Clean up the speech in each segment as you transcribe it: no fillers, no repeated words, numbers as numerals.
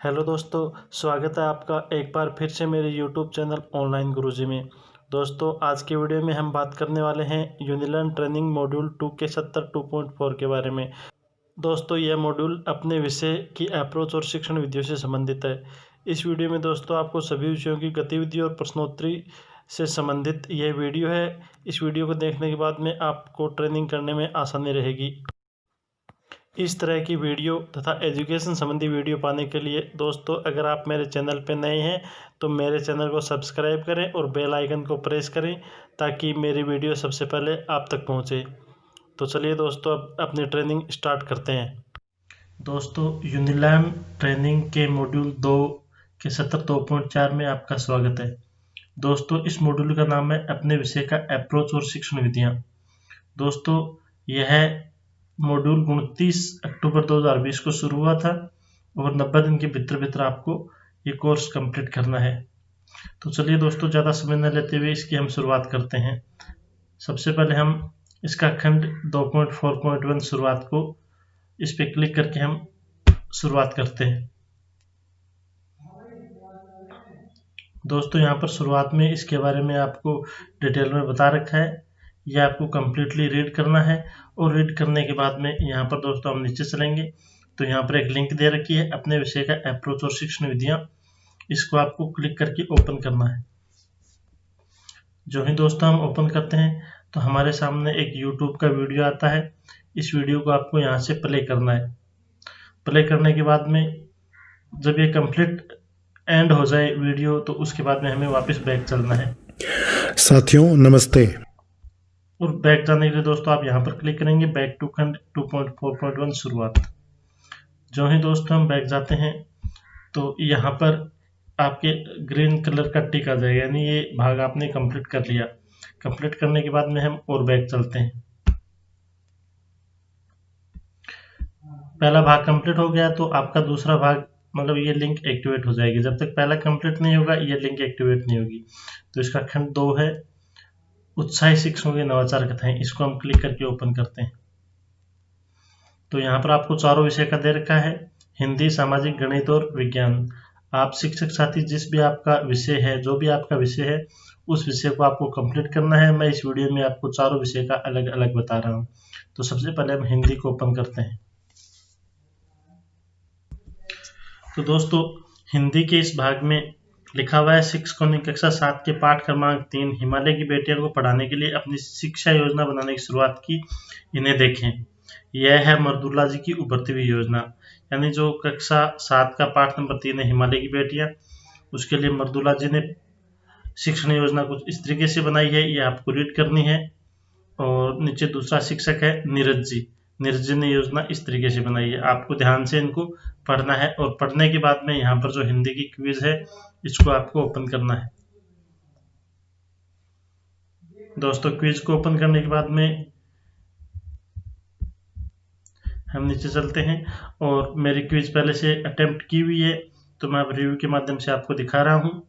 Hello दोस्तों, स्वागत है आपका एक बार फिर से मेरे यूट्यूब चैनल ऑनलाइन गुरुजी में। दोस्तों, आज की वीडियो में हम बात करने वाले हैं यूनिलर्न ट्रेनिंग मॉड्यूल 2 के 70 2.4 के बारे में। दोस्तों, यह मॉड्यूल अपने विषय की अप्रोच और शिक्षण विधियों से संबंधित है। इस वीडियो में दोस्तों आपको सभी विषयों की गतिविधि और प्रश्नोत्तरी से संबंधित यह वीडियो है। इस वीडियो को देखने के बाद में आपको ट्रेनिंग करने में आसानी रहेगी। इस तरह की वीडियो तथा एजुकेशन संबंधी वीडियो पाने के लिए दोस्तों, अगर आप मेरे चैनल पर नए हैं तो मेरे चैनल को सब्सक्राइब करें और बेल आइकन को प्रेस करें ताकि मेरी वीडियो सबसे पहले आप तक पहुंचे। तो चलिए दोस्तों, अब अपनी ट्रेनिंग स्टार्ट करते हैं। दोस्तों, यूनिलर्न ट्रेनिंग के मॉड्यूल 2 के 70 2.4 में आपका स्वागत है। दोस्तों, इस मॉड्यूल का नाम है अपने विषय का अप्रोच और शिक्षण विधियाँ। दोस्तों, यह मॉड्यूल 29 अक्टूबर 2020 को शुरू हुआ था और 90 दिन के भीतर आपको ये कोर्स कंप्लीट करना है। तो चलिए दोस्तों, ज़्यादा समय न लेते हुए इसकी हम शुरुआत करते हैं। सबसे पहले हम इसका खंड 2.4.1 शुरुआत को इस पर क्लिक करके हम शुरुआत करते हैं। दोस्तों, यहाँ पर शुरुआत में इसके बारे में आपको डिटेल में बता रखा है। यह आपको कम्प्लीटली रीड करना है और रीड करने के बाद में यहाँ पर दोस्तों हम नीचे चलेंगे तो यहाँ पर एक लिंक दे रखी है अपने विषय का अप्रोच और शिक्षण विधियाँ। इसको आपको क्लिक करके ओपन करना है। जो ही दोस्तों हम ओपन करते हैं तो हमारे सामने एक यूट्यूब का वीडियो आता है। इस वीडियो को आपको यहाँ से प्ले करना है। प्ले करने के बाद में जब ये कंप्लीट एंड हो जाए वीडियो तो उसके बाद में हमें वापस बैक चलना है। साथियों नमस्ते। और बैक जाने के लिए दोस्तों आप यहाँ पर क्लिक करेंगे बैक टू खंड 2.4.1 शुरुआत। जो ही दोस्तों हम बैक जाते हैं तो यहाँ पर आपके ग्रीन कलर का टिक आ जाएगा, यानी ये भाग आपने कंप्लीट कर लिया। कंप्लीट करने के बाद में हम और बैक चलते हैं। पहला भाग कंप्लीट हो गया तो आपका दूसरा भाग मतलब ये लिंक एक्टिवेट हो जाएगी। जब तक पहला कंप्लीट नहीं होगा ये लिंक एक्टिवेट नहीं होगी। तो इसका खंड 2 है उत्साही शिक्षकों की नवाचार कथाएं। इसको हम क्लिक करके ओपन करते हैं तो यहाँ पर आपको चारों विषय का दे रखा है, हिंदी, सामाजिक, गणित और विज्ञान। आप शिक्षक साथी जिस भी आपका विषय है, जो भी आपका विषय है उस विषय को आपको कंप्लीट करना है। मैं इस वीडियो में आपको चारों विषय का अलग अलग बता रहा हूँ। तो सबसे पहले हम हिंदी को ओपन करते हैं। तो दोस्तों, हिंदी के इस भाग में लिखा हुआ है, शिक्षकों ने कक्षा 7 के पाठ क्रमांक 3 हिमालय की बेटियों को पढ़ाने के लिए अपनी शिक्षा योजना बनाने की शुरुआत की, इन्हें देखें। यह है मर्दुला जी की उभरती हुई योजना, यानी जो कक्षा 7 का पाठ नंबर 3 है हिमालय की बेटियां, उसके लिए मर्दुला जी ने शिक्षण योजना कुछ इस तरीके से बनाई है। ये आपको रीड करनी है। और नीचे दूसरा शिक्षक है नीरज जी। नीरज जी ने योजना इस तरीके से बनाई है। आपको ध्यान से इनको पढ़ना है और पढ़ने के बाद में यहाँ पर जो हिंदी की क्विज है इसको आपको ओपन करना है। दोस्तों, क्विज को ओपन करने के बाद में हम नीचे चलते हैं और मेरी क्विज पहले से अटेम्प्ट की हुई है तो मैं अब रिव्यू के माध्यम से आपको दिखा रहा हूं।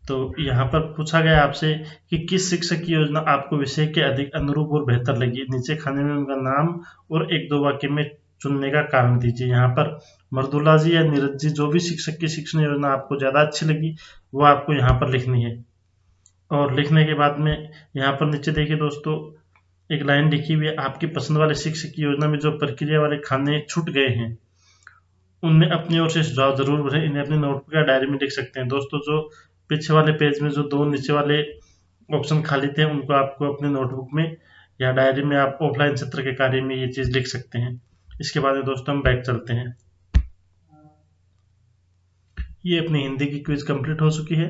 तो यहाँ पर पूछा गया आपसे कि किस शिक्षक की योजना आपको विषय के अधिक अनुरूप और बेहतर लगी। नीचे खाने में उनका नाम और 1-2 वाक्य में चुनने का कारण दीजिए। यहाँ पर मर्दुला जी या नीरज जी, जो भी शिक्षक की शिक्षण योजना आपको ज़्यादा अच्छी लगी वो आपको यहाँ पर लिखनी है। और लिखने के बाद में यहाँ पर नीचे देखिए दोस्तों, एक लाइन लिखी हुई है, आपकी पसंद वाले शिक्षक की योजना में जो प्रक्रिया वाले खाने छूट गए हैं उनमें अपनी ओर से सुझाव जरूर भरें। इन्हें अपनी नोटबुक या डायरी में लिख सकते हैं। दोस्तों, जो पीछे वाले पेज में जो 2 नीचे वाले ऑप्शन खाली थे उनको आपको अपने नोटबुक में या डायरी में आप ऑफलाइन सत्र के कार्य में ये चीज लिख सकते हैं। इसके बाद में दोस्तों हम बैक चलते हैं। ये अपनी हिंदी की क्विज कंप्लीट हो चुकी है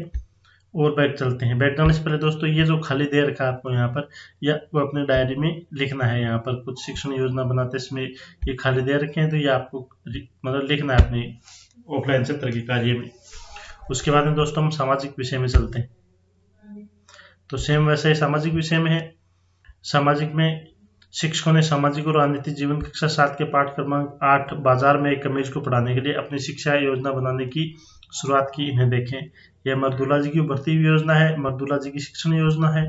और बैक चलते हैं। बैक जाने से पहले दोस्तों ये जो खाली दे रखा है आपको यहाँ पर, या आपको अपने डायरी में लिखना है। यहाँ पर कुछ शिक्षण योजना बनाते इसमें ये खाली दे रखे हैं तो ये आपको मतलब लिखना है अपने ऑफलाइन सत्र के कार्य में। उसके बाद में दोस्तों हम सामाजिक विषय में चलते हैं। तो सेम वैसे ही सामाजिक विषय में है। सामाजिक में शिक्षकों ने सामाजिक और राजनीतिक जीवन कक्षा 7 के पाठ क्रमांक 8 बाजार में एक कमीज को पढ़ाने के लिए अपनी शिक्षा योजना बनाने की शुरुआत की, इन्हें देखें। यह मर्दुला जी की उभरती हुई योजना है, मर्दुला जी की शिक्षण योजना है।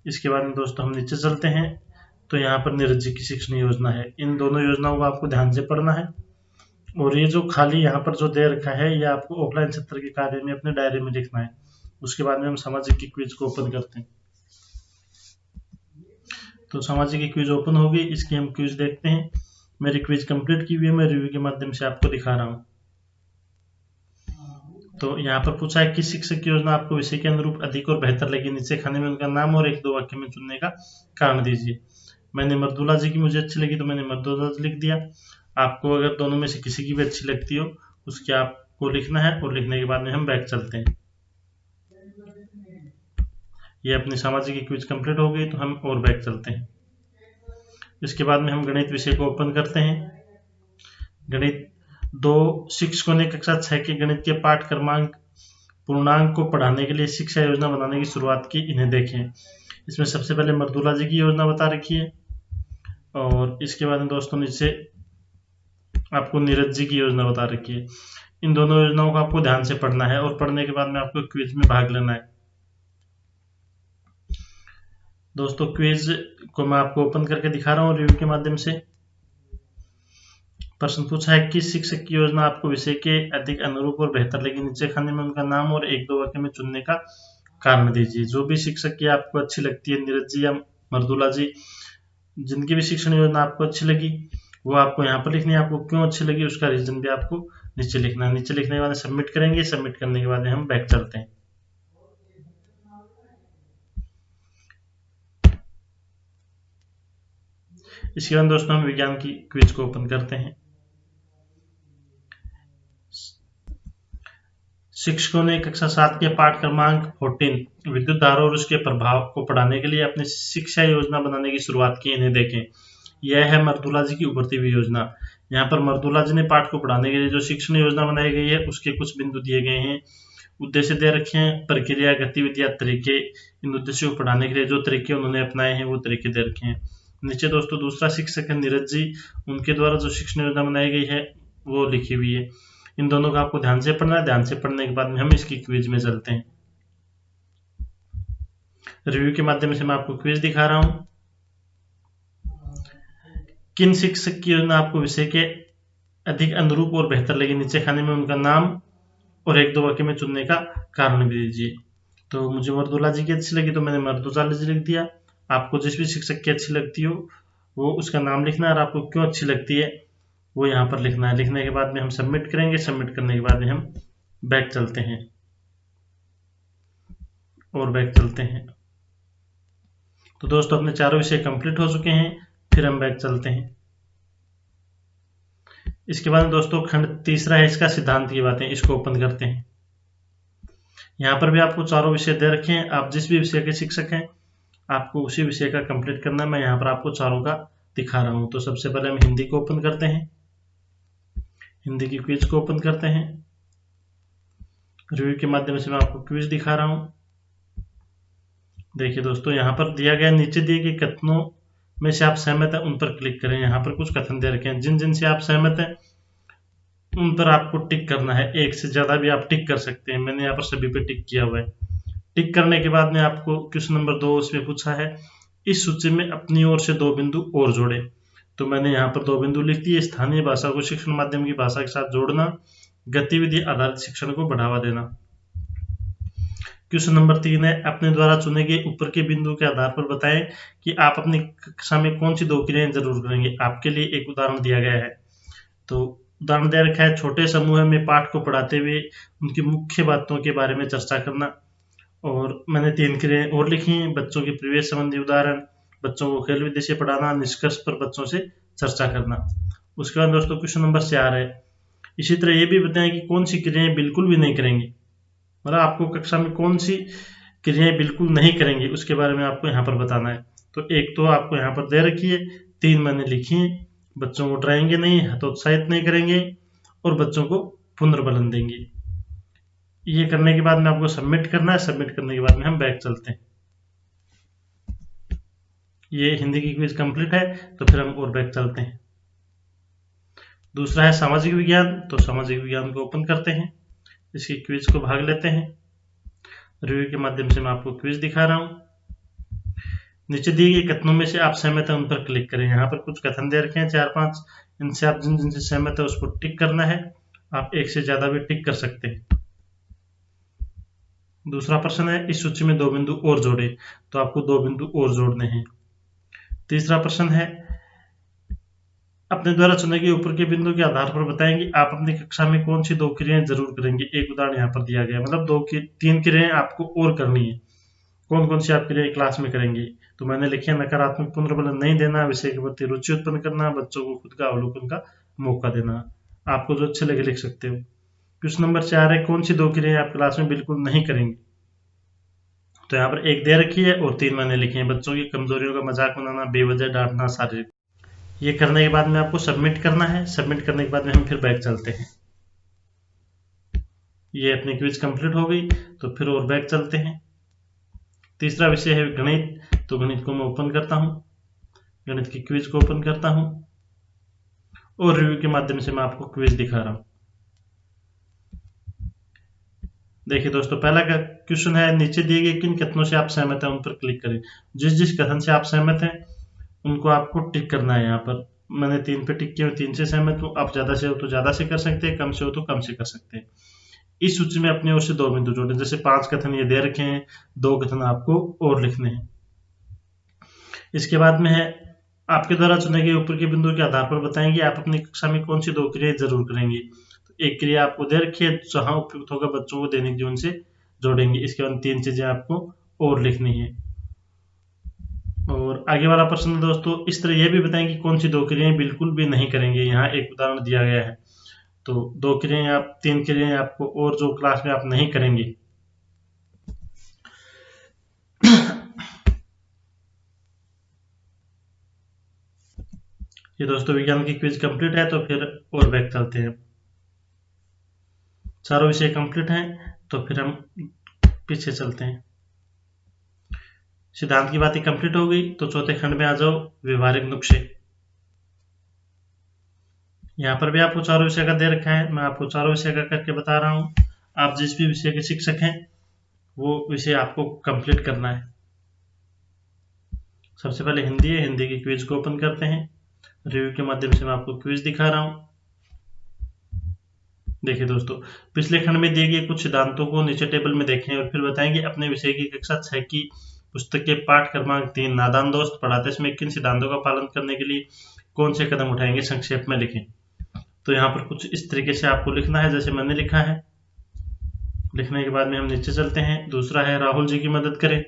इसके बाद में दोस्तों हम नीचे चलते हैं तो यहाँ पर नीरज जी की शिक्षण योजना है। इन दोनों योजनाओं को आपको ध्यान से पढ़ना है। और ये जो खाली यहाँ पर जो दे रखा है ये आपको ऑफलाइन सत्र के कार्य में अपने डायरी में लिखना है। उसके बाद में हम सामाजिक की क्विज को ओपन करते हैं। तो सामाजिक की क्विज ओपन होगी, इसकी हम क्विज देखते हैं। मेरी क्विज कंप्लीट की हुई है, मैं रिव्यू के माध्यम से आपको दिखा रहा हूँ। तो यहाँ पर पूछा है किस शिक्षक की योजना आपको विषय के अनुरूप अधिक और बेहतर लगी, नीचे खाने में उनका नाम और 1-2 वाक्य में चुनने का कारण दीजिए। मैंने मर्दुला जी की मुझे अच्छी लगी तो मैंने मर्दुला जी लिख दिया। आपको अगर दोनों में से किसी की भी अच्छी लगती हो उसके आपको लिखना है, और लिखने के बाद में हम बैक चलते हैं। ये अपनी सामाजिक की क्विज कंप्लीट हो गई, तो हम और बैक चलते हैं। इसके बाद में हम गणित विषय को ओपन करते हैं। गणित 2 शिक्षकों ने कक्षा 6 के गणित के पाठ क्रमांक पूर्णांक को पढ़ाने के लिए शिक्षा योजना बनाने की शुरुआत की, इन्हें देखें। इसमें सबसे पहले मर्दुला जी की योजना बता रखी है, और इसके बाद में दोस्तों नीचे आपको नीरज जी की योजना बता रखी है। इन दोनों योजनाओं को आपको ध्यान से पढ़ना है, और पढ़ने के बाद में आपको क्विज में भाग लेना है। दोस्तों क्विज को मैं आपको ओपन करके दिखा रहा हूँ रिव्यू के माध्यम से। प्रश्न पूछा है किस शिक्षक की योजना आपको विषय के अधिक अनुरूप और बेहतर लगी, नीचे खाने में उनका नाम और 1-2 वाक्य में चुनने का कारण दीजिए। जो भी शिक्षक की आपको अच्छी लगती है, नीरज जी या मर्दुला जी, जिनकी भी शिक्षण योजना आपको अच्छी लगी वो आपको यहाँ पर लिखनी है। आपको क्यों अच्छी लगी उसका रीजन भी आपको नीचे लिखना है। नीचे लिखने के बाद सबमिट करेंगे, सबमिट करने के बाद हम बैक चलते हैं। इसके बाद दोस्तों हम विज्ञान की क्विज को ओपन करते हैं। शिक्षकों ने कक्षा 7 के पाठ क्रमांक 14 विद्युत धारा और उसके प्रभाव को पढ़ाने के लिए अपनी शिक्षा योजना बनाने की शुरुआत की, इन्हें देखें। यह है मर्दुला जी की उभरती हुई योजना। यहाँ पर मर्दुला जी ने पाठ को पढ़ाने के लिए जो शिक्षण योजना बनाई गई है उसके कुछ बिंदु दिए गए हैं, उद्देश्य दे रखे हैं, प्रक्रिया, गतिविधियां, तरीके। इन उद्देश्यों को पढ़ाने के लिए जो तरीके उन्होंने अपनाए हैं वो तरीके दे रखे हैं। नीचे दोस्तों दूसरा शिक्षक है नीरज जी, उनके द्वारा जो शिक्षण योजना बनाई गई है वो लिखी हुई है। इन दोनों का आपको ध्यान से पढ़ना है। ध्यान से पढ़ने के बाद में हम इसकी क्विज में चलते हैं। रिव्यू के माध्यम से मैं आपको क्विज दिखा रहा हूं। किन शिक्षक की योजना आपको विषय के अधिक अनुरूप और बेहतर लगी, नीचे खाने में उनका नाम और 1-2 वाक्य में चुनने का कारण भी दीजिए। तो मुझे मर्दुला जी की अच्छी लगी तो मैंने मर्दुला जी लिख दिया। आपको जिस भी शिक्षक की अच्छी लगती हो वो उसका नाम लिखना है, और आपको क्यों अच्छी लगती है वो यहाँ पर लिखना है। लिखने के बाद में हम सबमिट करेंगे, सबमिट करने के बाद में हम बैक चलते हैं और बैक चलते हैं। तो दोस्तों अपने चारों विषय कंप्लीट हो चुके हैं, फिर हम बैक चलते हैं। इसके बाद दोस्तों खंड 3 है, इसका सिद्धांत की बातें, इसको ओपन करते हैं। यहाँ पर भी आपको चारों विषय दे रखे हैं। आप जिस भी विषय के शिक्षक हैं आपको उसी विषय का कंप्लीट करना है। मैं यहाँ पर आपको चारों का दिखा रहा हूँ। तो सबसे पहले हम हिंदी को ओपन करते हैं। हिंदी की क्विज को ओपन करते हैं। रिव्यू के माध्यम से मैं आपको क्विज दिखा रहा हूँ। देखिए दोस्तों यहाँ पर दिया गया, नीचे दिए गए कथनों में से आप सहमत हैं उन पर क्लिक करें। यहाँ पर कुछ कथन दे रखे हैं, जिन जिन से आप सहमत हैं उन पर आपको टिक करना है। एक से ज्यादा भी आप टिक कर सकते हैं। मैंने यहाँ पर सभी पे टिक किया हुआ है। टिक करने के बाद में आपको क्वेश्चन नंबर 2 उसमें पूछा है इस सूची में अपनी ओर से 2 बिंदु और जोड़े। तो मैंने यहाँ पर 2 बिंदु लिख दिए। स्थानीय भाषा को शिक्षण माध्यम की भाषा के साथ जोड़ना, गतिविधि आधारित शिक्षण को बढ़ावा देना। क्वेश्चन नंबर 3 है अपने द्वारा चुने गए ऊपर के बिंदु के आधार पर बताएं कि आप अपनी कक्षा में कौन सी 2 क्रियाएं जरूर करेंगे। आपके लिए एक उदाहरण दिया गया है। तो उदाहरण दे रखा है, छोटे समूह में पाठ को पढ़ाते हुए उनकी मुख्य बातों के बारे में चर्चा करना। और मैंने 3 क्रियाएं और लिखी हैं, बच्चों के प्रवेश संबंधी उदाहरण, बच्चों को खेल विधि से पढ़ाना, निष्कर्ष पर बच्चों से चर्चा करना। उसके बाद दोस्तों क्वेश्चन नंबर 4 है, इसी तरह ये भी बताएं कि कौन सी क्रियाएं बिल्कुल भी नहीं करेंगे। मतलब आपको कक्षा में कौन सी क्रियाएं बिल्कुल नहीं करेंगे उसके बारे में आपको यहाँ पर बताना है। तो एक तो आपको यहाँ पर दे रखी है, 3 मैंने लिखी है, बच्चों को डराएंगे नहीं, हतोत्साहित नहीं करेंगे और बच्चों को पुनर्बलन देंगे। ये करने के बाद में आपको सबमिट करना है। सबमिट करने के बाद में हम बैक चलते हैं। ये हिंदी की क्विज कंप्लीट है, तो फिर हम और बैक चलते हैं। दूसरा है सामाजिक विज्ञान। तो सामाजिक विज्ञान को ओपन करते हैं, इसकी क्विज को भाग लेते हैं। रिव्यू के माध्यम से मैं आपको क्विज दिखा रहा हूं। नीचे दिए गए कथनों में से आप सहमत हैं उन पर क्लिक करें। यहाँ पर कुछ कथन दे रखे हैं 4-5, इनसे आप जिनसे सहमत है उस पर टिक करना है। आप एक से ज्यादा भी टिक कर सकते हैं। दूसरा प्रश्न है इस सूची में 2 बिंदु और जोड़े, तो आपको 2 बिंदु और जोड़ने हैं। तीसरा प्रश्न है अपने द्वारा चुने गए ऊपर के बिंदु के आधार पर बताएंगे आप अपनी कक्षा में कौन सी 2 क्रियाएं जरूर करेंगे। एक उदाहरण यहाँ पर दिया गया, मतलब 3 क्रियाएं आपको और करनी है। कौन कौन सी आप क्रियाएं क्लास में करेंगे, तो मैंने लिखी है नकारात्मक पुनर्बलन नहीं देना, विषय के प्रति रुचि उत्पन्न करना, बच्चों को खुद का अवलोकन का मौका देना। आपको जो अच्छे लगे लिख सकते हो। क्वेश्चन नंबर 4 है कौन सी 2 क्रियाएं आप क्लास में बिल्कुल नहीं करेंगे, तो यहाँ पर 1 दे रखी है और 3 मैंने लिखे हैं। बच्चों की कमजोरियों का मजाक बनाना, बेवजह डांटना, शारीरिक। ये करने के बाद में आपको सबमिट करना है। सबमिट करने के बाद में हम फिर बैक चलते हैं। ये अपनी क्विज कंप्लीट हो गई, तो फिर और बैक चलते हैं। तीसरा विषय है गणित, तो गणित को मैं ओपन करता हूं, गणित की क्विज को ओपन करता हूं और रिव्यू के माध्यम से मैं आपको क्विज दिखा रहा हूं। देखिए दोस्तों, पहला क्वेश्चन है नीचे दिए गए किन कथनों से आप सहमत हैं उन पर क्लिक करें। जिस जिस कथन से आप सहमत हैं उनको आपको टिक करना है। यहाँ पर मैंने 3 पे टिक किया, 3 से सहमत हूँ। आप ज्यादा से हो तो ज्यादा से कर सकते हैं, कम से हो तो कम से कर सकते हैं। इस सूची में अपनी ओर से 2 बिंदु जोड़ें। जैसे 5 कथन ये दे रखे हैं, 2 कथन आपको और लिखने हैं। इसके बाद में है आपके द्वारा चुने गए ऊपर के बिंदु के आधार पर बताएंगे आप अपनी कक्षा में कौन सी 2 क्रियाएं जरूर करेंगे। तो एक क्रिया आपको दे रखी है, जहां उपयुक्त होगा बच्चों को दैनिक जीवन से जोड़ेंगे। इसके बाद 3 चीजें आपको और लिखनी है। और आगे वाला प्रश्न है दोस्तों, इस तरह यह भी बताएंगे कौन सी 2 क्रियाएं बिल्कुल भी नहीं करेंगे। यहाँ एक उदाहरण दिया गया है, तो 2 क्रियाएं आप 3 क्रियाएं आपको और जो क्लास में आप नहीं करेंगे। ये दोस्तों विज्ञान की क्विज कंप्लीट है, तो फिर और बैक चलते हैं। चारों विषय कंप्लीट हैं, तो फिर हम पीछे चलते हैं। सिद्धांत की बातें कंप्लीट हो गई, तो चौथे खंड में आ जाओ, व्यवहारिक नुस्खे। यहाँ पर भी आपको चारों विषय का दे रखा है, मैं आपको चारों विषय का करके बता रहा हूँ। आप जिस भी विषय के शिक्षक हैं वो विषय आपको कंप्लीट करना है। सबसे पहले हिंदी है, हिंदी की क्विज को ओपन करते हैं। रिव्यू के माध्यम से मैं आपको क्विज दिखा रहा हूँ। देखिए दोस्तों, पिछले खंड में दिए गए कुछ सिद्धांतों को नीचे टेबल में देखें और फिर बताएंगे अपने विषय की कक्षा 6 की पुस्तक के पाठ क्रमांक 3 नादान दोस्त पढ़ाते समय किन सिद्धांतों का पालन करने के लिए कौन से कदम उठाएंगे, संक्षेप में लिखें। तो यहाँ पर कुछ इस तरीके से आपको लिखना है जैसे मैंने लिखा है। लिखने के बाद में हम नीचे चलते हैं। दूसरा है राहुल जी की मदद करें,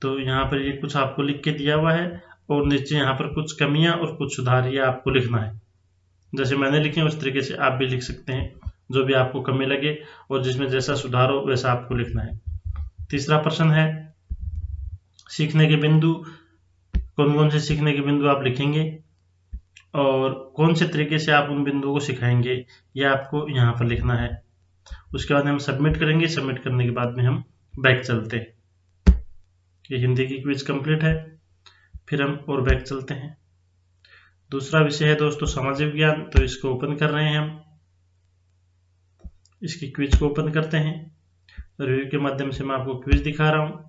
तो यहाँ पर ये कुछ आपको लिख के दिया हुआ है और नीचे यहाँ पर कुछ कमियां और कुछ सुधार ये आपको लिखना है। जैसे मैंने लिखे उस तरीके से आप भी लिख सकते हैं, जो भी आपको कमी लगे और जिसमें जैसा सुधार हो वैसा आपको लिखना है। तीसरा प्रश्न है सीखने के बिंदु, कौन कौन से सीखने के बिंदु आप लिखेंगे और कौन से तरीके से आप उन बिंदुओं को सिखाएंगे, यह आपको यहाँ पर लिखना है। उसके बाद हम सबमिट करेंगे। सबमिट करने के बाद में हम बैक चलते हैं। ये हिंदी की क्विज कंप्लीट है, फिर हम और बैक चलते हैं। दूसरा विषय है दोस्तों सामाजिक विज्ञान, तो इसको ओपन कर रहे हैं हम। इसकी क्विज को ओपन करते हैं। रिव्यू के माध्यम से मैं आपको क्विज दिखा रहा हूं।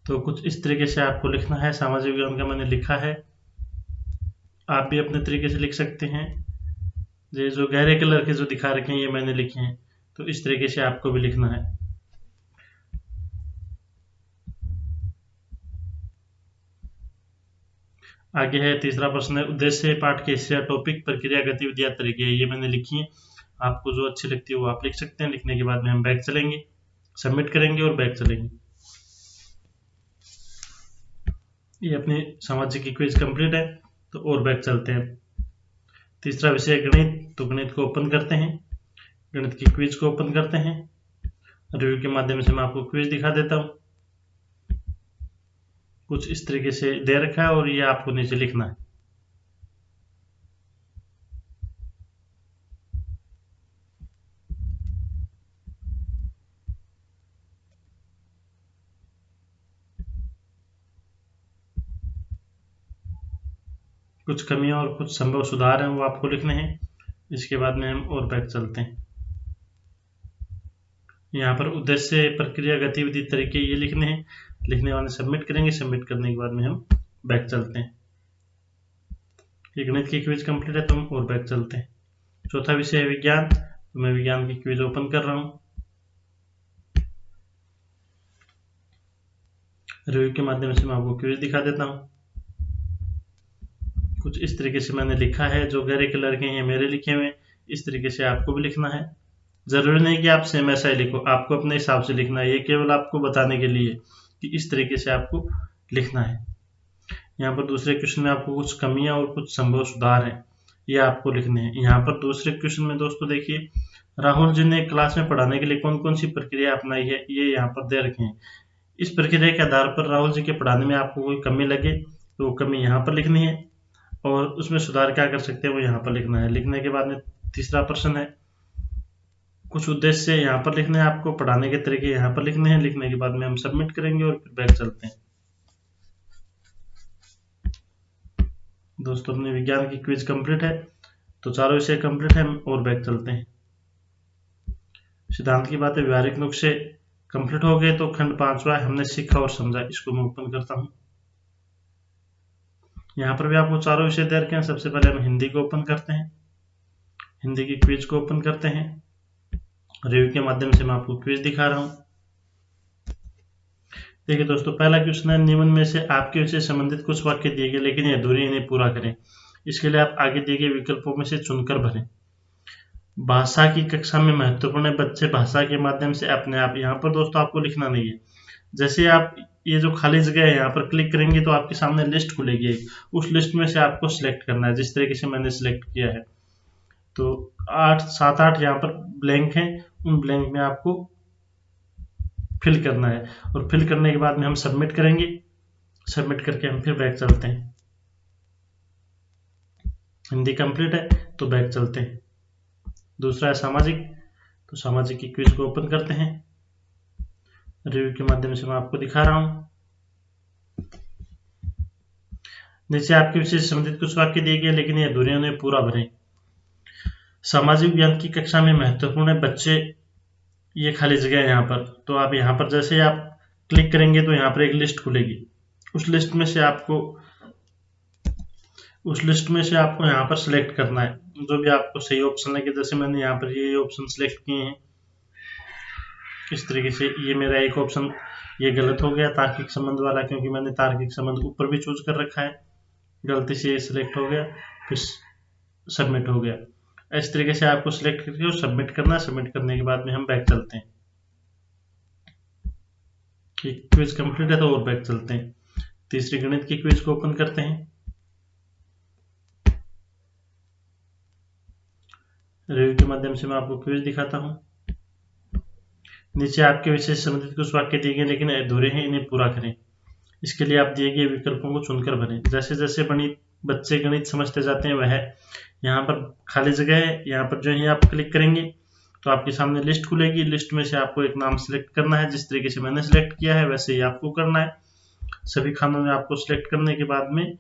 तो कुछ इस तरीके से आपको लिखना है। सामाजिक विज्ञान का मैंने लिखा है, आप भी अपने तरीके से लिख सकते हैं। ये जो गहरे कलर के जो दिखा रखे हैं ये मैंने लिखे हैं, तो इस तरीके से आपको भी लिखना है। आगे है तीसरा प्रश्न है उद्देश्य पाठ के हिस्से टॉपिक प्रक्रिया गतिविधियां तरीके, ये मैंने लिखी है। आपको जो अच्छी लगती है वो आप लिख सकते हैं। लिखने के बाद में हम बैक चलेंगे, सबमिट करेंगे और बैक चलेंगे। ये अपनी सामाजिक की क्विज कंप्लीट है, तो और बैक चलते हैं। तीसरा विषय गणित, तो गणित को ओपन करते हैं। गणित की क्विज को ओपन करते हैं। रिव्यू के माध्यम से मैं आपको क्विज दिखा देता हूं। कुछ इस तरीके से दे रखा है और ये आपको नीचे लिखना है। कुछ कमियां और कुछ संभव सुधार हैं वो आपको लिखने हैं। इसके बाद में हम और बैक चलते हैं। यहाँ पर उद्देश्य, प्रक्रिया, गतिविधि, तरीके ये लिखने हैं। लिखने वाले सबमिट करेंगे। सबमिट करने के बाद में हम बैक चलते हैं। ये गणित की क्विज कंप्लीट है तो हम और बैक चलते हैं। चौथा विषय है विज्ञान, तो मैं विज्ञान की क्विज ओपन कर रहा हूँ। रिव्यू के माध्यम से मैं आपको क्विज दिखा देता हूँ। कुछ इस तरीके से मैंने लिखा है, जो गहरे कलर के हैं मेरे लिखे हुए, इस तरीके से आपको भी लिखना है। जरूरी नहीं कि आप सेम ऐसा ही लिखो, आपको अपने हिसाब से लिखना है। ये केवल आपको बताने के लिए कि इस तरीके से आपको लिखना है। यहाँ पर दूसरे क्वेश्चन में आपको कुछ कमियां और कुछ संभव सुधार हैं, ये आपको लिखने हैं। यहाँ पर दूसरे क्वेश्चन में दोस्तों देखिए, राहुल जी ने क्लास में पढ़ाने के लिए कौन कौन सी प्रक्रिया अपनाई है, ये यहाँ पर दे रखे हैं। इस प्रक्रिया के आधार पर राहुल जी के पढ़ाने में आपको कोई कमी लगे तो वो कमी यहाँ पर लिखनी है, और उसमें सुधार क्या कर सकते हैं वो यहाँ पर लिखना है। लिखने के बाद में तीसरा प्रश्न है, कुछ उद्देश्य यहाँ पर लिखने हैं आपको, पढ़ाने के तरीके यहाँ पर लिखने हैं। लिखने के बाद में हम सबमिट करेंगे और फिर बैक चलते हैं। दोस्तों अपने विज्ञान की क्विज कंप्लीट है, तो चारों विषय कंप्लीट है और बैक चलते हैं। सिद्धांत की बातें, व्यवहारिक नुस्खे कंप्लीट हो गए, तो खंड 5वां हमने सीखा और समझा, इसको मैं ओपन करता हूँ। यहाँ पर भी आपको चारों विषय दे रखे हैं। सबसे पहले हम हिंदी को ओपन करते हैं। हिंदी की क्विज को ओपन करते हैं। रिव्यू के माध्यम से मैं आपको क्विज दिखा रहा हूँ। देखिए दोस्तों, पहला क्वेश्चन है, निम्न में से आपके विषय संबंधित कुछ वाक्य दिए गए लेकिन ये अधूरे, इन्हें पूरा करें। इसके लिए आप आगे दिए गए विकल्पों में से चुनकर भरें। भाषा की कक्षा में महत्वपूर्ण है, बच्चे भाषा के माध्यम से अपने आप। यहाँ पर दोस्तों आपको लिखना नहीं है। जैसे आप ये जो खाली जगह है यहाँ पर क्लिक करेंगे तो आपके सामने लिस्ट खुलेगी, उस लिस्ट में से आपको सिलेक्ट करना है, जिस तरीके से मैंने सिलेक्ट किया है। तो 7 8 यहाँ पर ब्लैंक हैं, उन ब्लैंक में आपको फिल करना है, और फिल करने के बाद में हम सबमिट करेंगे। सबमिट करके हम फिर बैक चलते हैं। हिंदी कंप्लीट है तो बैक चलते हैं। दूसरा है सामाजिक, तो सामाजिक की क्विज को ओपन करते हैं। रिव्यू के माध्यम से मैं आपको दिखा रहा हूं। नीचे आपके विषय से संबंधित कुछ वाक्य दिए गए लेकिन ये अधूरे, उन्हें पूरा भरें। सामाजिक विज्ञान की कक्षा में महत्वपूर्ण है, बच्चे, ये खाली जगह है यहाँ पर। तो आप यहाँ पर जैसे आप क्लिक करेंगे तो यहाँ पर एक लिस्ट खुलेगी, उस लिस्ट में से आपको यहाँ पर सिलेक्ट करना है, जो भी आपको सही ऑप्शन लगे। जैसे मैंने यहाँ पर ये ऑप्शन सिलेक्ट किए हैं। इस तरीके से ये मेरा एक ऑप्शन ये गलत हो गया, तार्किक संबंध वाला, क्योंकि मैंने तार्किक संबंध ऊपर भी चूज कर रखा है, गलती से ये सिलेक्ट हो गया, फिर सबमिट हो गया। इस तरीके से आपको सिलेक्ट करके सबमिट करना है। सबमिट करने के बाद में हम बैक चलते हैं। क्विज कंप्लीट है तो और बैक चलते हैं। तीसरी गणित की क्विज को ओपन करते हैं। रिव्यू के माध्यम से मैं आपको क्विज दिखाता हूं। नीचे आपके विषय से संबंधित कुछ वाक्य दिए गए लेकिन अधूरे हैं, इन्हें पूरा करें। इसके लिए आप दिए गए विकल्पों को चुनकर भरें। जैसे जैसे बच्चे गणित समझते जाते हैं, वह यहाँ पर खाली जगह है, यहाँ पर जो है आप क्लिक करेंगे तो आपके सामने लिस्ट खुलेगी। लिस्ट में से आपको एक नाम सिलेक्ट करना है, जिस तरीके से मैंने सिलेक्ट किया है वैसे ही आपको करना है। सभी खानों में आपको सिलेक्ट करने के बाद में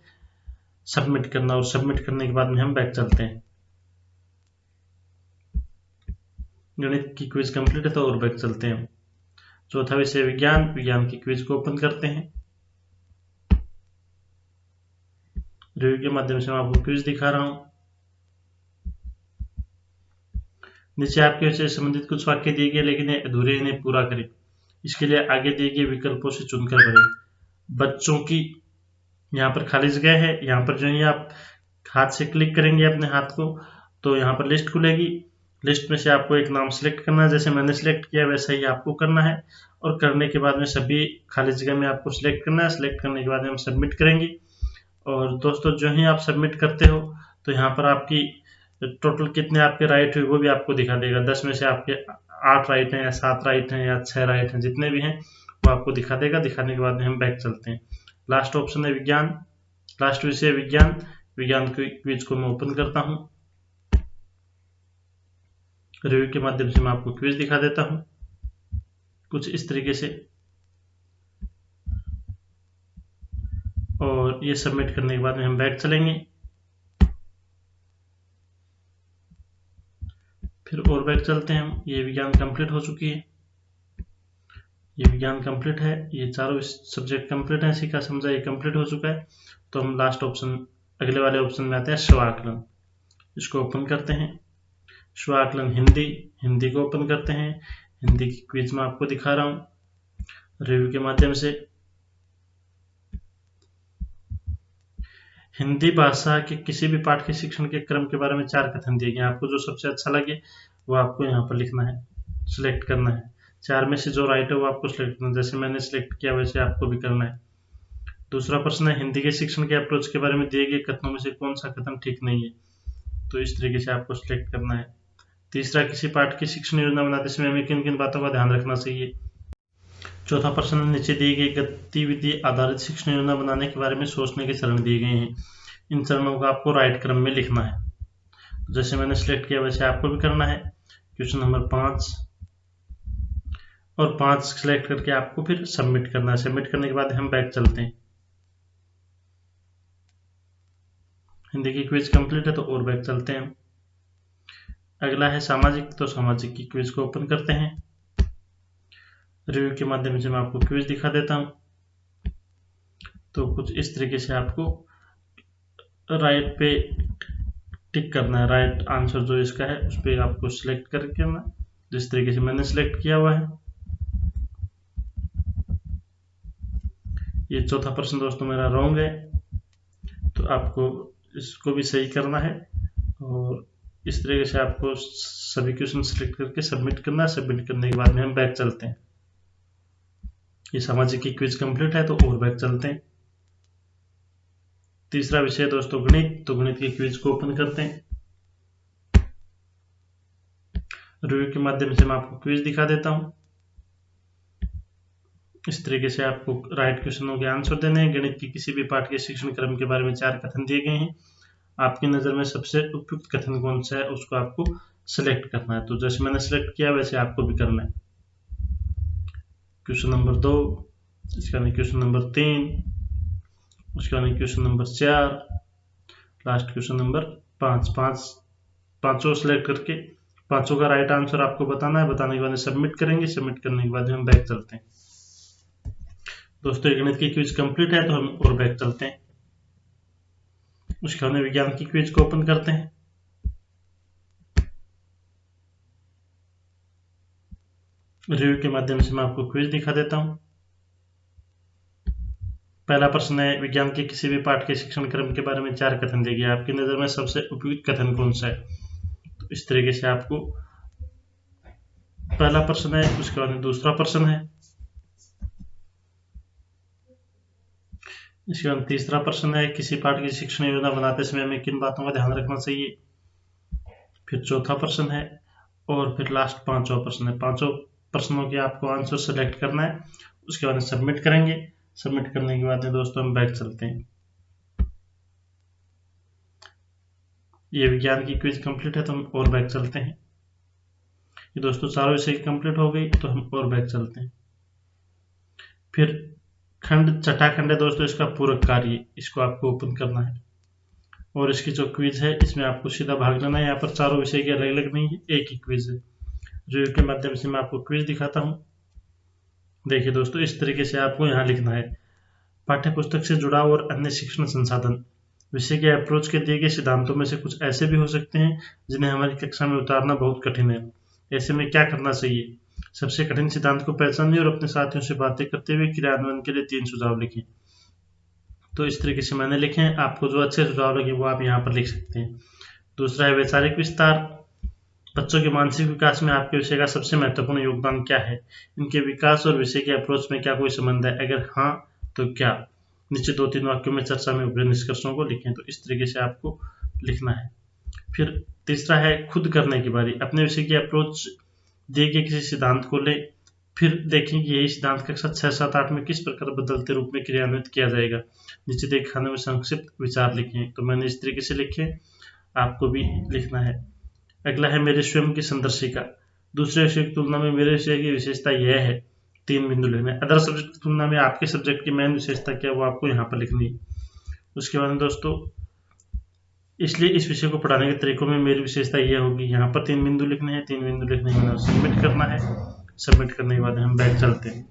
सबमिट करना, और सबमिट करने के बाद में हम बैक चलते हैं। गणित की क्विज कंप्लीट है तो और बैक चलते हैं। चौथा विषय विज्ञान, विज्ञान की क्विज को ओपन करते हैं। रिव्यू के माध्यम से मैं आपको क्विज दिखा रहा हूं। नीचे आपके विषय से संबंधित कुछ वाक्य दिए गए लेकिन अधूरे, इन्हें पूरा करें। इसके लिए आगे दिए गए विकल्पों से चुनकर भरें। बच्चों की यहाँ पर खाली जगह है, यहाँ पर जो है आप हाथ से क्लिक करेंगे अपने हाथ को तो यहाँ पर लिस्ट खुलेगी। लिस्ट में से आपको एक नाम सिलेक्ट करना है, जैसे मैंने सिलेक्ट किया वैसा ही आपको करना है, और करने के बाद में सभी खाली जगह में आपको सिलेक्ट करना है। सिलेक्ट करने के बाद में हम सबमिट करेंगे। और दोस्तों जो ही आप सबमिट करते हो तो यहाँ पर आपकी टोटल कितने आपके राइट हुए वो भी आपको दिखा देगा। 10 में से आपके 8 राइट हैं या 7 राइट हैं या 6 राइट हैं, जितने भी हैं वो आपको दिखा देगा। दिखाने के बाद में हम बैक चलते हैं। लास्ट ऑप्शन है विज्ञान, लास्ट विषय विज्ञान। विज्ञान की क्विज को मैं ओपन करता हूं। रिव्यू के माध्यम से मैं आपको क्विज दिखा देता हूं कुछ इस तरीके से, और ये सबमिट करने के बाद में हम बैक चलेंगे। फिर और बैक चलते हैं हम। ये विज्ञान कंप्लीट हो चुकी है। ये विज्ञान कंप्लीट है, ये चारों सब्जेक्ट कंप्लीट है, इसी का समझा ये कंप्लीट हो चुका है। तो हम लास्ट ऑप्शन, अगले वाले ऑप्शन में आते हैं, स्वाकलन। इसको ओपन करते हैं। स्वाकलन हिंदी, हिंदी को ओपन करते हैं। हिंदी की क्विज में आपको दिखा रहा हूँ रिव्यू के माध्यम से। हिंदी भाषा के किसी भी पाठ के शिक्षण के क्रम के बारे में 4 कथन दिए गए हैं। आपको जो सबसे अच्छा लगे वो आपको यहाँ पर लिखना है, सिलेक्ट करना है। 4 में से जो राइट है वो आपको सिलेक्ट करना है। जैसे मैंने सिलेक्ट किया वैसे आपको भी करना है। दूसरा प्रश्न है, हिंदी के शिक्षण के अप्रोच के बारे में दिए गए कथनों में से कौन सा कथन ठीक नहीं है, तो इस तरीके से आपको सिलेक्ट करना है। तीसरा, किसी पाठ की शिक्षण योजना बनाते समय हमें किन किन बातों का ध्यान रखना चाहिए। चौथा प्रश्न, नीचे दी गई गतिविधि आधारित शिक्षण योजना बनाने के बारे में सोचने के चरण दिए गए हैं। इन चरणों का आपको राइट क्रम में लिखना है। जैसे मैंने सिलेक्ट किया वैसे आपको भी करना है। क्वेश्चन नंबर 5 और 5 सिलेक्ट करके आपको फिर सबमिट करना है। सबमिट करने के बाद हम बैक चलते हैं। हिंदी की क्विज कंप्लीट है तो और बैक चलते हैं। अगला है सामाजिक, तो सामाजिक की क्विज को ओपन करते हैं। रिव्यू के माध्यम से मैं आपको क्विज दिखा देता हूं। तो कुछ इस तरीके से आपको राइट पे टिक करना है। राइट आंसर जो इसका है उस पर आपको सिलेक्ट करके करना, जिस तरीके से मैंने सिलेक्ट किया हुआ है। ये चौथा प्रश्न दोस्तों मेरा रॉन्ग है, तो आपको इसको भी सही करना है। और इस तरीके से आपको सभी क्वेश्चन सिलेक्ट करके सबमिट करना है। सबमिट करने के बाद में हम बैक चलते हैं। ये सामाजिक की क्विज कंप्लीट है तो और बैक चलते हैं। तीसरा विषय दोस्तों गणित, तो गणित की क्विज को ओपन करते हैं। रिव्यू के माध्यम से मैं आपको क्विज दिखा देता हूं। इस तरीके से आपको राइट क्वेश्चनों के आंसर देने हैं। गणित की किसी भी पाठ के शिक्षण क्रम के बारे में 4 कथन दिए गए हैं। आपकी नज़र में सबसे उपयुक्त कथन कौन सा है उसको आपको सिलेक्ट करना है। तो जैसे मैंने सिलेक्ट किया वैसे आपको भी करना है। क्वेश्चन नंबर 2, इसका नहीं क्वेश्चन नंबर 3, उसका नहीं question number 4, last question number 5। पांचों सिलेक्ट करके पांचों का राइट आंसर आपको बताना है। बताने के बाद सबमिट करेंगे। सबमिट करने के बाद हम बैक चलते हैं। दोस्तों गणित की क्विज कंप्लीट है तो हम और बैक चलते हैं। उसके बाद विज्ञान की क्विज को ओपन करते हैं। रिव्यू के माध्यम से मैं आपको क्विज दिखा देता हूं। पहला प्रश्न है, विज्ञान के किसी भी पाठ के शिक्षण क्रम के बारे में 4 कथन दिए गए। आपकी नजर में सबसे उपयुक्त कथन कौन सा है, तो इस तरीके से आपको पहला प्रश्न है। उसके बाद दूसरा प्रश्न है। इसके बाद तीसरा प्रश्न है, किसी पाठ की शिक्षण योजना बनाते समय हमें किन बातों का ध्यान रखना चाहिए। फिर चौथा प्रश्न है और फिर लास्ट 5वां प्रश्न है। 5 प्रश्नों के आपको आंसर सेलेक्ट करना है। उसके बाद सबमिट करेंगे। सबमिट करने के बाद दोस्तों हम बैक चलते हैं। ये विज्ञान की क्विज कंप्लीट है तो हम और बैक चलते हैं। ये दोस्तों चारों विषय कंप्लीट हो गई तो हम और बैक चलते हैं। फिर खंड छठा खंड है दोस्तों, इसका पूरक कार्य, इसको आपको ओपन करना है। और इसकी जो क्विज है इसमें आपको सीधा भाग लेना है। यहाँ पर चारों विषय के अलग अलग नहीं है, एक ही क्विज है। रिव्यू के माध्यम से मैं आपको क्विज दिखाता हूँ। देखिए दोस्तों, इस तरीके से आपको यहाँ लिखना है, पाठ्य पुस्तक से जुड़ाव और अन्य शिक्षण संसाधन। विषय के अप्रोच के दिए गए सिद्धांतों में से कुछ ऐसे भी हो सकते हैं जिन्हें हमारी कक्षा में उतारना बहुत कठिन है। ऐसे में क्या करना चाहिए। सबसे कठिन सिद्धांत को पहचानिए और अपने साथियों से बातें करते हुए क्रियान्वयन के लिए 3 सुझाव लिखें। तो इस तरीके से मैंने लिखे हैं। आपको जो अच्छे सुझाव लगे वो आप यहाँ पर लिख सकते हैं। दूसरा है वैचारिक विस्तार। बच्चों के मानसिक विकास में आपके विषय का सबसे महत्वपूर्ण योगदान क्या है। इनके विकास और विषय के अप्रोच में क्या कोई संबंध है, अगर हाँ तो क्या। नीचे 2-3 वाक्यों में चर्चा में उभरे निष्कर्षों को लिखें। तो इस तरीके से आपको लिखना है। फिर तीसरा है खुद करने की बारी। अपने विषय की अप्रोच दिए गए किसी सिद्धांत को लें, फिर देखें कि यही सिद्धांत कक्षा 6, 7, 8 में किस प्रकार बदलते रूप में क्रियान्वित किया जाएगा। नीचे देखे खाने में संक्षिप्त विचार लिखें। तो मैंने इस तरीके से लिखे, आपको भी लिखना है। अगला है मेरे स्वयं की संदर्शिका। दूसरे विषय की तुलना में मेरे विषय की विशेषता यह है, 3 बिंदु लिखने। अदर सब्जेक्ट की तुलना में आपके सब्जेक्ट की मेन विशेषता क्या है वो आपको यहाँ पर लिखनी है। उसके बाद दोस्तों, इसलिए इस विषय को पढ़ाने के तरीकों में मेरी विशेषता यह होगी। यहाँ पर 3 बिंदु लिखने हैं। 3 बिंदु लिखने के बाद सबमिट करना है। सबमिट करने के बाद हम बैक चलते हैं।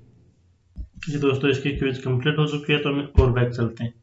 जी दोस्तों, इसकी क्विज कंप्लीट हो चुकी है, तो हम और बैक चलते हैं।